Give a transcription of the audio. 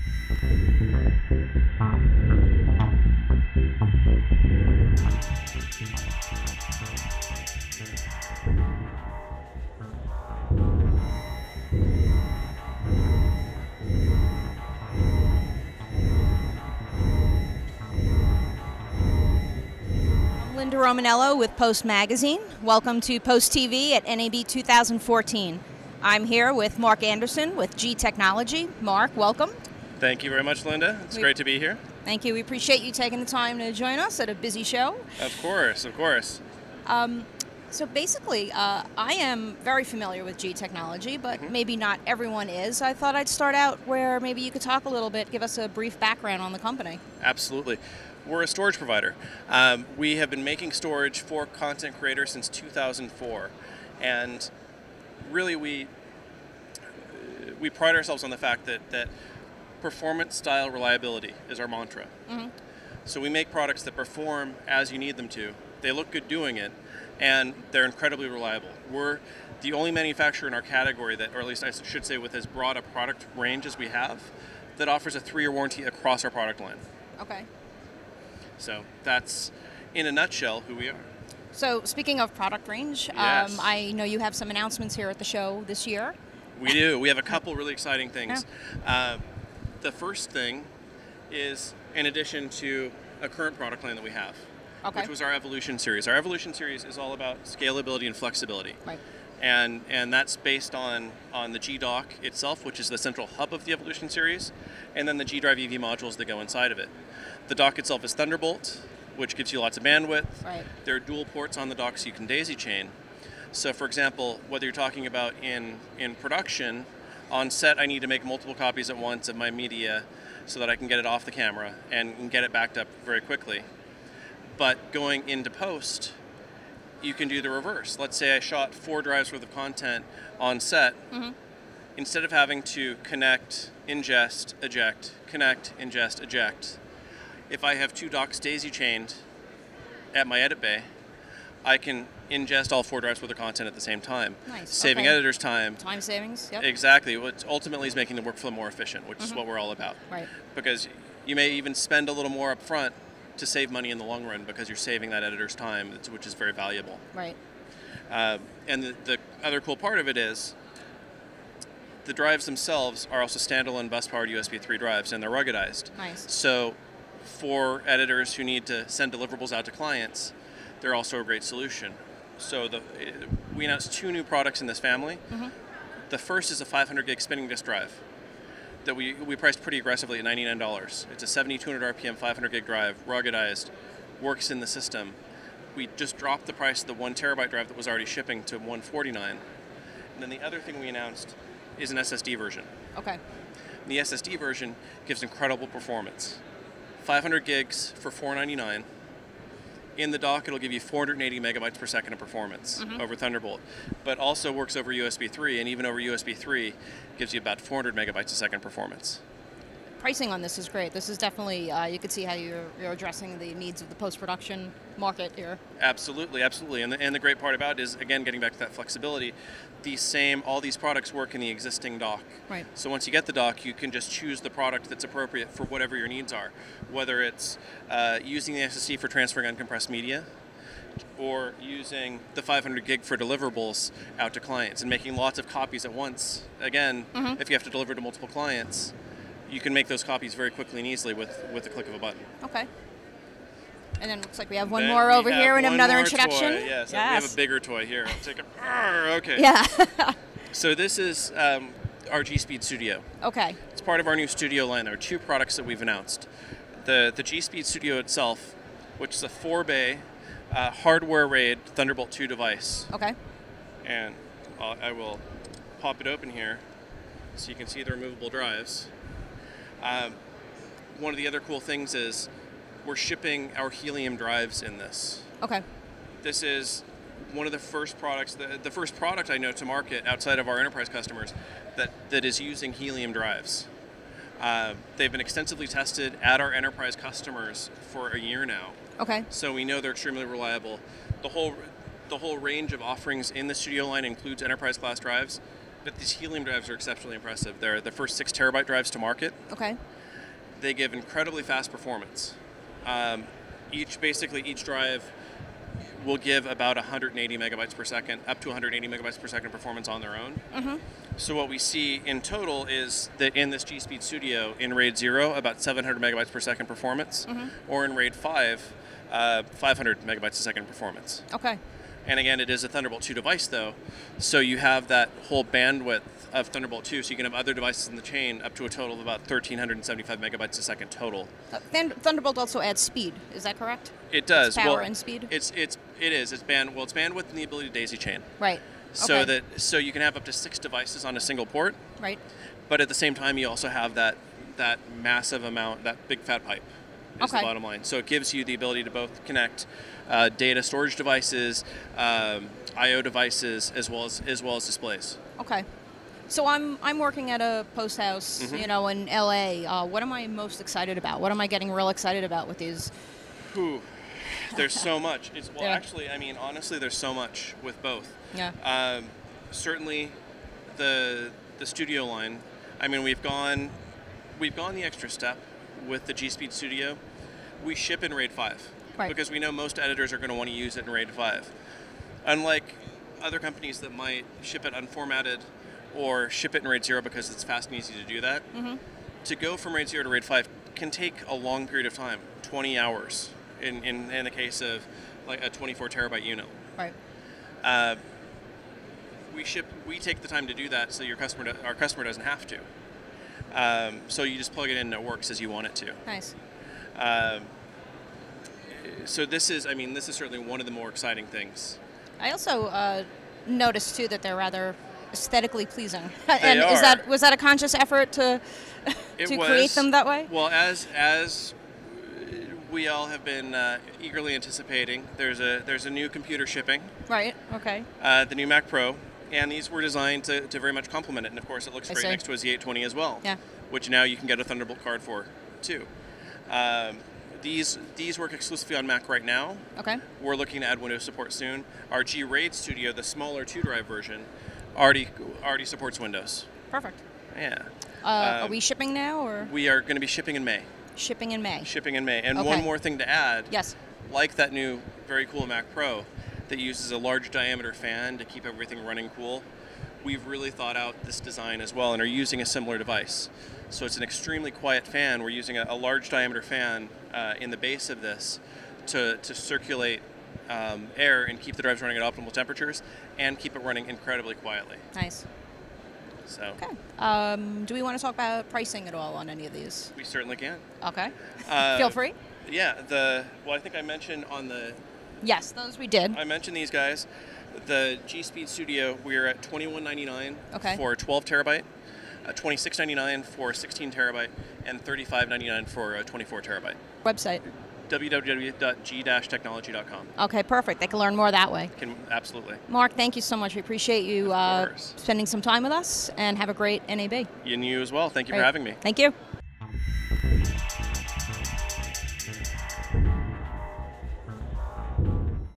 Linda Romanello with Post Magazine. Welcome to Post TV at NAB 2014. I'm here with Mark Anderson with G Technology. Mark, welcome. Thank you very much, Linda. It's great to be here. Thank you. We appreciate you taking the time to join us at a busy show. Of course, of course. So basically, I am very familiar with G Technology, but maybe not everyone is. I thought I'd start out where maybe you could talk a little bit, give us a brief background on the company. Absolutely. We're a storage provider. We have been making storage for content creators since 2004, and really we pride ourselves on the fact that performance, style, reliability is our mantra. So we make products that perform as you need them to. They look good doing it, and they're incredibly reliable. We're the only manufacturer in our category that, or at least I should say with as broad a product range as we have, that offers a 3-year warranty across our product line. Okay. So that's, in a nutshell, who we are. So speaking of product range, Yes. I know you have some announcements here at the show this year. We do. We have a couple really exciting things. The first thing is, in addition to a current product line that we have, which was our Evolution series. Our Evolution series is all about scalability and flexibility. Right. And that's based on the G dock itself, which is the central hub of the Evolution series, and then the G Drive EV modules that go inside of it. The dock itself is Thunderbolt, which gives you lots of bandwidth. Right. There are dual ports on the dock so you can daisy chain. So for example, whether you're talking about in production, on set I need to make multiple copies at once of my media so that I can get it off the camera and get it backed up very quickly. But going into post, you can do the reverse. Let's say I shot 4 drives worth of content on set. Instead of having to connect, ingest, eject, connect, ingest, eject, if I have 2 docks daisy chained at my edit bay, I can ingest all 4 drives worth of content at the same time. Nice. Saving editors time. Time savings, yep. Exactly. What ultimately is making the workflow more efficient, which is what we're all about. Right. Because you may even spend a little more up front to save money in the long run because you're saving that editor's time, which is very valuable. Right. And the other cool part of it is the drives themselves are also standalone bus-powered USB 3 drives, and they're ruggedized. Nice. So for editors who need to send deliverables out to clients, they're also a great solution. So we announced 2 new products in this family. The first is a 500 gig spinning disk drive that we priced pretty aggressively at $99. It's a 7200 RPM 500 gig drive, ruggedized, works in the system. We just dropped the price of the 1 terabyte drive that was already shipping to $149. And then the other thing we announced is an SSD version. Okay. The SSD version gives incredible performance. 500 gigs for $499. In the dock, it'll give you 480 megabytes per second of performance over Thunderbolt, but also works over USB 3, and even over USB 3 gives you about 400 megabytes a second performance. Pricing on this is great. This is definitely, you could see how you're addressing the needs of the post-production market here. Absolutely, absolutely. And the great part about it is, again, getting back to that flexibility, all these products work in the existing dock. Right. So once you get the dock, you can just choose the product that's appropriate for whatever your needs are, whether it's using the SSD for transferring uncompressed media, or using the 500 gig for deliverables out to clients and making lots of copies at once. Again, if you have to deliver to multiple clients, you can make those copies very quickly and easily with the click of a button. Okay. And then it looks like we have one more over here and another introduction. Toy. Yes, we have a bigger toy here. I'll take it. Okay. Yeah. So this is our G-Speed Studio. Okay. It's part of our new studio line. There are 2 products that we've announced. The G-Speed Studio itself, which is a 4-bay hardware RAID Thunderbolt 2 device. Okay. And I will pop it open here so you can see the removable drives. One of the other cool things is we're shipping our helium drives in this. Okay. This is one of the first products, the first product I know to market outside of our enterprise customers that is using helium drives. They've been extensively tested at our enterprise customers for a year now. Okay. So we know they're extremely reliable. The whole range of offerings in the studio line includes enterprise class drives. But these helium drives are exceptionally impressive. They're the first 6 terabyte drives to market. Okay. They give incredibly fast performance. Each drive will give about 180 megabytes per second, up to 180 megabytes per second performance on their own. Mm-hmm. So what we see in total is that in this G-Speed Studio, in RAID 0, about 700 megabytes per second performance, or in RAID 5, 500 megabytes a second performance. Okay. And again, it is a Thunderbolt 2 device, though, so you have that whole bandwidth of Thunderbolt 2, so you can have other devices in the chain up to a total of about 1,375 megabytes a second total. Thunderbolt also adds speed. Is that correct? It does. It's power and speed. It is. It's bandwidth and the ability to daisy chain. Right. So you can have up to 6 devices on a single port. Right. But at the same time, you also have that massive amount, that big fat pipe. Is the bottom line. So it gives you the ability to both connect data storage devices, I/O devices, as well as displays. Okay. So I'm working at a post house, in LA. What am I most excited about? What am I getting real excited about with these? There's so much. Actually, honestly, there's so much with both. Yeah. Certainly, the studio line. We've gone the extra step with the G-Speed Studio. We ship in RAID 5 because we know most editors are going to want to use it in RAID 5. Unlike other companies that might ship it unformatted or ship it in RAID 0 because it's fast and easy to do that, to go from RAID 0 to RAID 5 can take a long period of time, 20 hours in the case of like a 24 terabyte unit. Right. We take the time to do that so our customer doesn't have to. So you just plug it in and it works as you want it to. Nice. So this is certainly one of the more exciting things. I also noticed too that they're rather aesthetically pleasing. They are. Was that a conscious effort to create them that way? Well, as we all have been eagerly anticipating, there's a new computer shipping. Right. Okay. The new Mac Pro. And these were designed to very much complement it. And of course, it looks great next to a Z820 as well. Yeah. Which now you can get a Thunderbolt card for, too. These work exclusively on Mac right now. Okay. We're looking to add Windows support soon. Our G-RAID Studio, the smaller 2-drive version, already supports Windows. Perfect. Yeah. Are we shipping now, or? We are going to be shipping in May. Shipping in May. Shipping in May. And one more thing to add. Yes. Like that new, very cool Mac Pro, that uses a large diameter fan to keep everything running cool. We've really thought out this design as well and are using a similar device. So it's an extremely quiet fan. We're using a large diameter fan in the base of this to circulate air and keep the drives running at optimal temperatures and keep it running incredibly quietly. Nice. So. Okay. Do we want to talk about pricing at all on any of these? We certainly can. Okay. Feel free. Yeah. I think I mentioned on the. Yes, those we did. I mentioned these guys. The G-Speed Studio, we're at $21.99 for 12 terabyte, $26.99 for 16 terabyte, and $35.99 for 24 terabyte. Website? www.g-technology.com. Okay, perfect. They can learn more that way. Absolutely. Mark, thank you so much. We appreciate you spending some time with us, and have a great NAB. And you as well. Thank you for having me. Thank you.